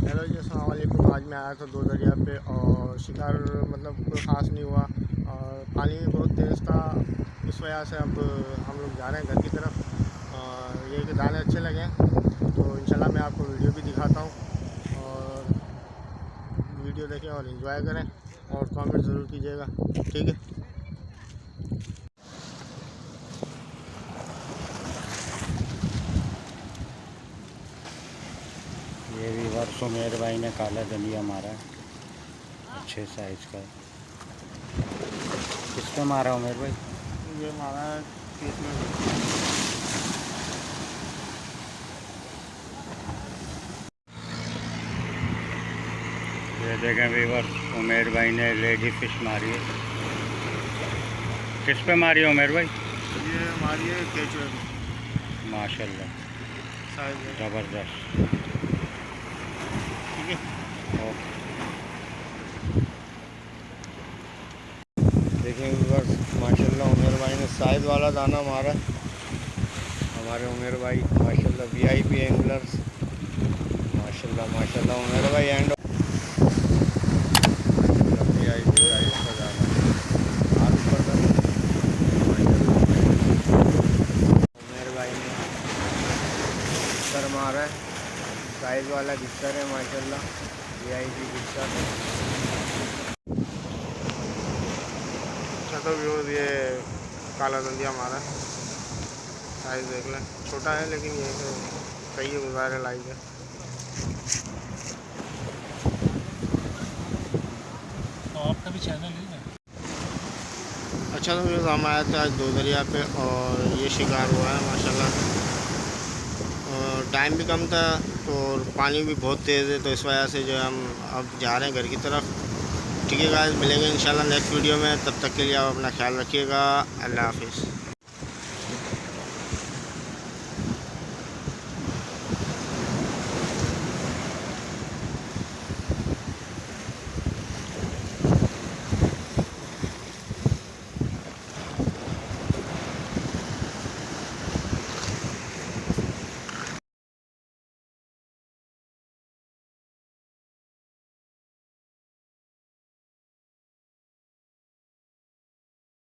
Hello जी, अस्सलाम वालेकुम। आज मैं आया था दो दरिया पे और शिकार मतलब कोई ख़ास नहीं हुआ और पानी भी बहुत तेज़ था। इस वजह से अब हम लोग जा रहे हैं घर की तरफ और ये कि दाने अच्छे लगे हैं तो इंशाल्लाह मैं आपको वीडियो भी दिखाता हूँ और वीडियो देखें और इन्जॉय करें और कमेंट ज़रूर कीजिएगा, ठीक है। ये भी वर्ष उमेर भाई ने काला दलिया मारा है, अच्छे साइज का। किस पे मारा उमेर भाई? ये मारा है 30 में। ये देखें व्यूअर्स, उमेर भाई ने लेडी फिश मारी है। किस पे मारी है उमेर भाई? ये हमारी है केचुए में। माशाल्लाह, ज़बरदस्त। ठीक है। ओके, देखिए बस माशाल्लाह उमेर भाई ने साइज़ वाला दाना मारा। हमारे उमेर भाई माशाल्लाह वीआईपी एंगलर्स, माशाल्लाह माशाल्लाह उमेर भाई एंड वीआईपी साइज़ का दाना हाथ ऊपर कर। उमेर भाई ने बिस्तर मारा है, साइज़ वाला बिस्तर है माशाल्लाह, वीआईपी बिस्तर है। अच्छा तो व्यूअर्स, ये काला दंदिया हमारा साइज़ देख लें, छोटा है लेकिन ये सही है, गुजारे लाइक है। तो आपका भी चैनल है ना? अच्छा तो व्यूअर्स, हम आए थे आज दो दरिया पे और ये शिकार हुआ है माशाल्लाह। और टाइम भी कम था और पानी भी बहुत तेज़ है, तो इस वजह से जो है हम अब जा रहे हैं घर की तरफ। ठीक है गाइस, मिलेंगे इंशाल्लाह नेक्स्ट वीडियो में। तब तक के लिए आप अपना ख्याल रखिएगा। अल्लाह हाफिज़।